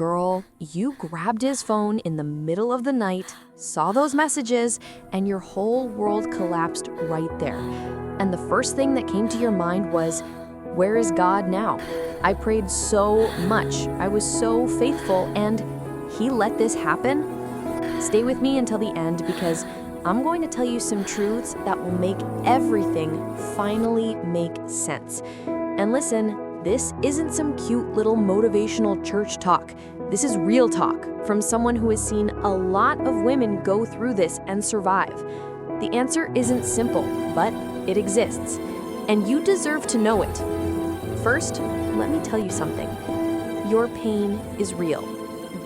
Girl, you grabbed his phone in the middle of the night, saw those messages, and your whole world collapsed right there. And the first thing that came to your mind was, where is God now? I prayed so much, I was so faithful, and he let this happen? Stay with me until the end because I'm going to tell you some truths that will make everything finally make sense. And listen, this isn't some cute little motivational church talk. This is real talk from someone who has seen a lot of women go through this and survive. The answer isn't simple, but it exists. And you deserve to know it. First, let me tell you something. Your pain is real.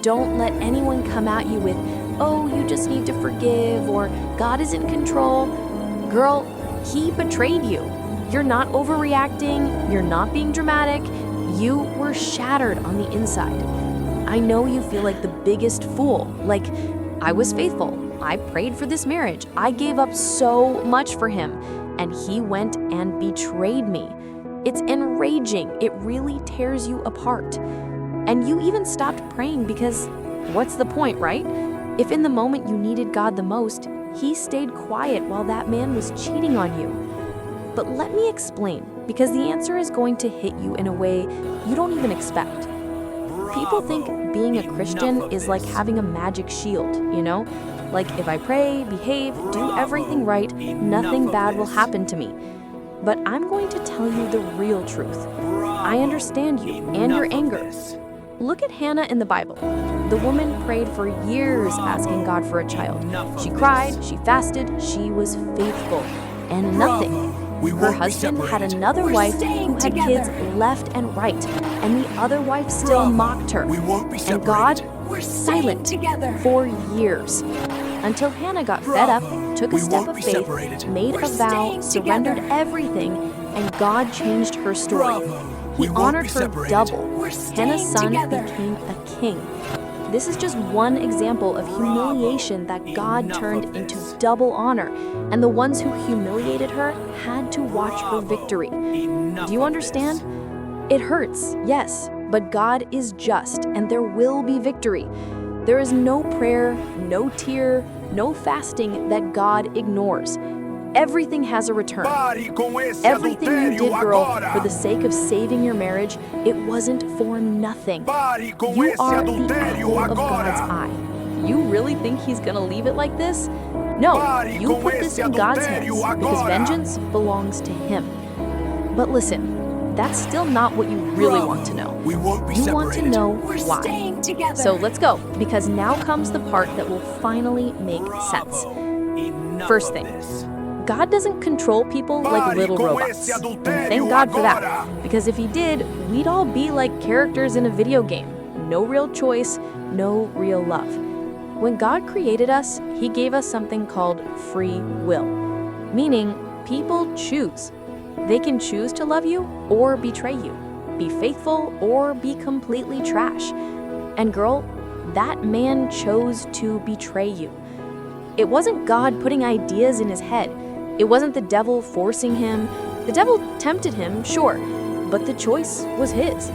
Don't let anyone come at you with, oh, you just need to forgive, or God is in control. Girl, he betrayed you. You're not overreacting, you're not being dramatic, you were shattered on the inside. I know you feel like the biggest fool, like, I was faithful, I prayed for this marriage, I gave up so much for him, and he went and betrayed me. It's enraging, it really tears you apart. And you even stopped praying because what's the point, right? If in the moment you needed God the most, he stayed quiet while that man was cheating on you. But let me explain, because the answer is going to hit you in a way you don't even expect. People think being a Christian is like having a magic shield, you know? Like if I pray, behave, do everything right, nothing bad will happen to me. But I'm going to tell you the real truth. I understand you and your anger. Look at Hannah in the Bible. The woman prayed for years asking God for a child. She cried, she fasted, she was faithful, and nothing. Her husband had another wife who had kids left and right, and the other wife still mocked her. And God was silent for years, until Hannah got fed up, took a step of faith, made a vow, surrendered everything, and God changed her story. He honored her double. Hannah's son became a king. This is just one example of humiliation that God turned into double honor, and the ones who humiliated her had to watch her victory. Do you understand? It hurts, yes, but God is just, and there will be victory. There is no prayer, no tear, no fasting that God ignores. Everything has a return. Everything you did, girl, for the sake of saving your marriage, it wasn't for nothing. You are the apple of God's eye. You really think he's gonna leave it like this? No, you put this in God's hands because vengeance belongs to him. But listen, that's still not what you really want to know. You want to know why. So let's go, because now comes the part that will finally make sense. First thing, God doesn't control people like little robots. And thank God for that, because if he did, we'd all be like characters in a video game. No real choice, no real love. When God created us, he gave us something called free will, meaning people choose. They can choose to love you or betray you, be faithful or be completely trash. And girl, that man chose to betray you. It wasn't God putting ideas in his head. It wasn't the devil forcing him. The devil tempted him, sure, but the choice was his.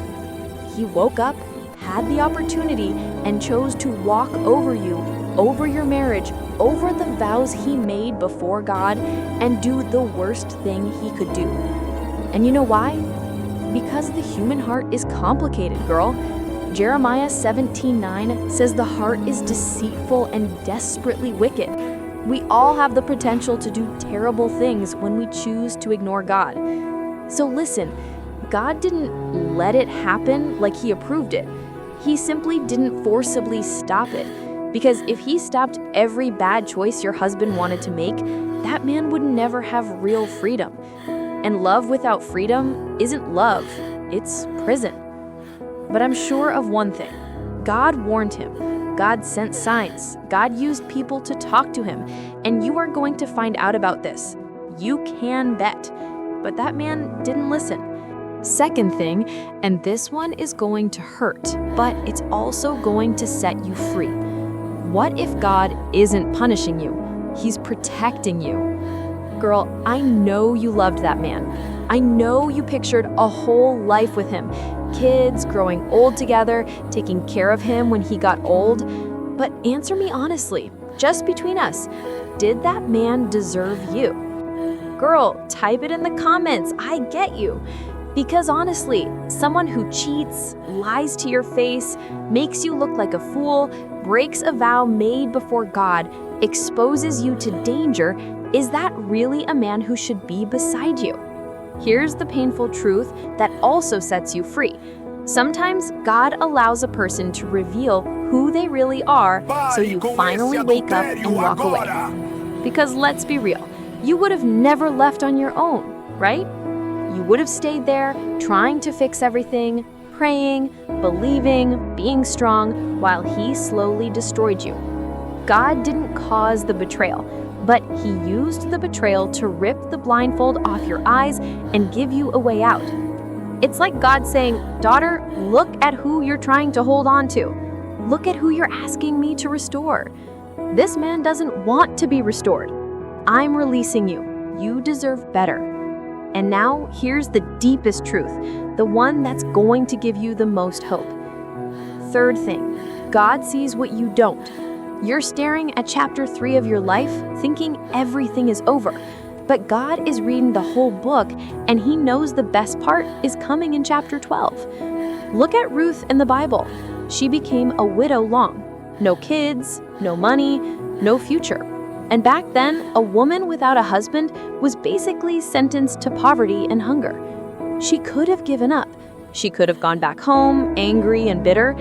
He woke up, had the opportunity, and chose to walk over you, over your marriage, over the vows he made before God, and do the worst thing he could do. And you know why? Because the human heart is complicated, girl. Jeremiah 17:9 says the heart is deceitful and desperately wicked. We all have the potential to do terrible things when we choose to ignore God. So listen, God didn't let it happen like he approved it. He simply didn't forcibly stop it. Because if he stopped every bad choice your husband wanted to make, that man would never have real freedom. And love without freedom isn't love, it's prison. But I'm sure of one thing. God warned him. God sent signs. God used people to talk to him. And you are going to find out about this. You can bet. But that man didn't listen. Second thing, and this one is going to hurt, but it's also going to set you free. What if God isn't punishing you? He's protecting you. Girl, I know you loved that man. I know you pictured a whole life with him. kids, growing old together, taking care of him when he got old. But answer me honestly, just between us, did that man deserve you? Girl, type it in the comments, I get you. Because honestly, someone who cheats, lies to your face, makes you look like a fool, breaks a vow made before God, exposes you to danger, is that really a man who should be beside you? Here's the painful truth that also sets you free. Sometimes God allows a person to reveal who they really are so you finally wake up and walk away. Because let's be real, you would have never left on your own, right? You would have stayed there, trying to fix everything, praying, believing, being strong, while he slowly destroyed you. God didn't cause the betrayal, but he used the betrayal to rip the blindfold off your eyes and give you a way out. It's like God saying, daughter, look at who you're trying to hold on to. Look at who you're asking me to restore. This man doesn't want to be restored. I'm releasing you. You deserve better. And now, here's the deepest truth, the one that's going to give you the most hope. Third thing, God sees what you don't. You're staring at chapter 3 of your life, thinking everything is over. But God is reading the whole book, and he knows the best part is coming in chapter 12. Look at Ruth in the Bible. She became a widow long. No kids, no money, no future. And back then, a woman without a husband was basically sentenced to poverty and hunger. She could have given up. She could have gone back home, angry and bitter,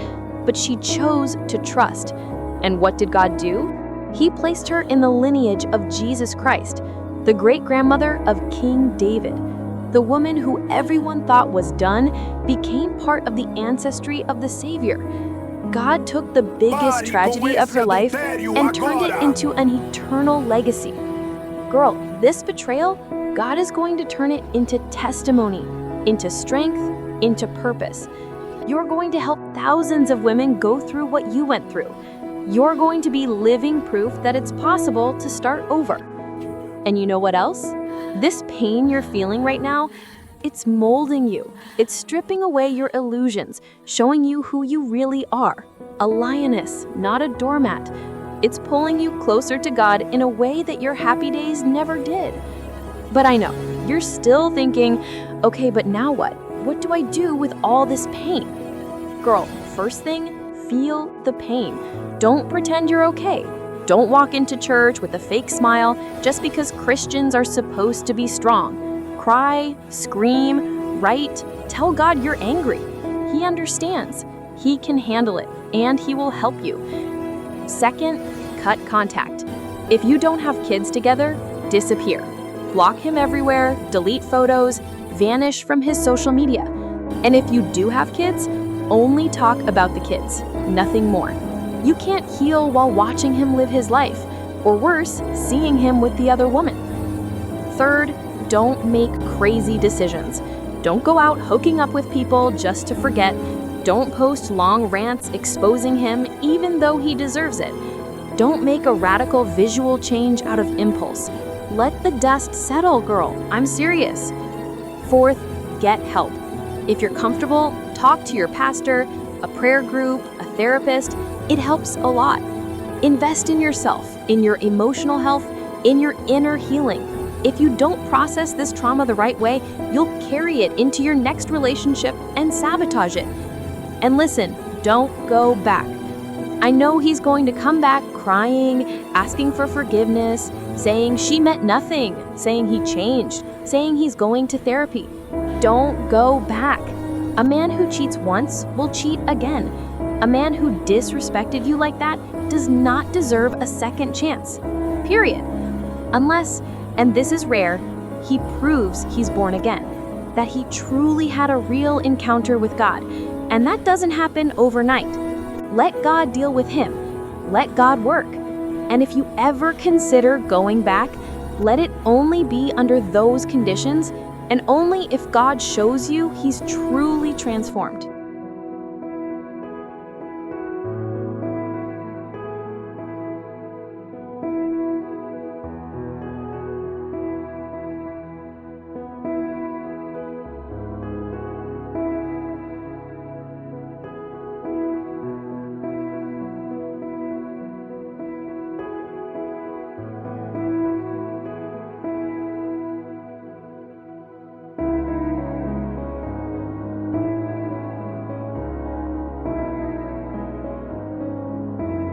but she chose to trust. And what did God do? He placed her in the lineage of Jesus Christ, the great-grandmother of King David. The woman who everyone thought was done became part of the ancestry of the Savior. God took the biggest tragedy of her life and turned it into an eternal legacy. Girl, this betrayal, God is going to turn it into testimony, into strength, into purpose. You're going to help thousands of women go through what you went through. You're going to be living proof that it's possible to start over. And you know what else? This pain you're feeling right now, it's molding you. It's stripping away your illusions, showing you who you really are. A lioness, not a doormat. It's pulling you closer to God in a way that your happy days never did. But I know, you're still thinking, okay, but now what? What do I do with all this pain? Girl, first thing, feel the pain. Don't pretend you're okay. Don't walk into church with a fake smile just because Christians are supposed to be strong. Cry, scream, write, tell God you're angry. He understands. He can handle it, and he will help you. Second, cut contact. If you don't have kids together, disappear. Block him everywhere, delete photos, vanish from his social media. And if you do have kids, only talk about the kids, nothing more. You can't heal while watching him live his life, or worse, seeing him with the other woman. Third, don't make crazy decisions. Don't go out hooking up with people just to forget. Don't post long rants exposing him even though he deserves it. Don't make a radical visual change out of impulse. Let the dust settle, girl. I'm serious. Fourth, get help. If you're comfortable, talk to your pastor, a prayer group, a therapist. It helps a lot. Invest in yourself, in your emotional health, in your inner healing. If you don't process this trauma the right way, you'll carry it into your next relationship and sabotage it. And listen, don't go back. I know he's going to come back crying, asking for forgiveness, saying she meant nothing, saying he changed, saying he's going to therapy. Don't go back. A man who cheats once will cheat again. A man who disrespected you like that does not deserve a second chance. Period. Unless, and this is rare, he proves he's born again, that he truly had a real encounter with God, and that doesn't happen overnight. Let God deal with him. Let God work. And if you ever consider going back, let it only be under those conditions, and only if God shows you he's truly transformed.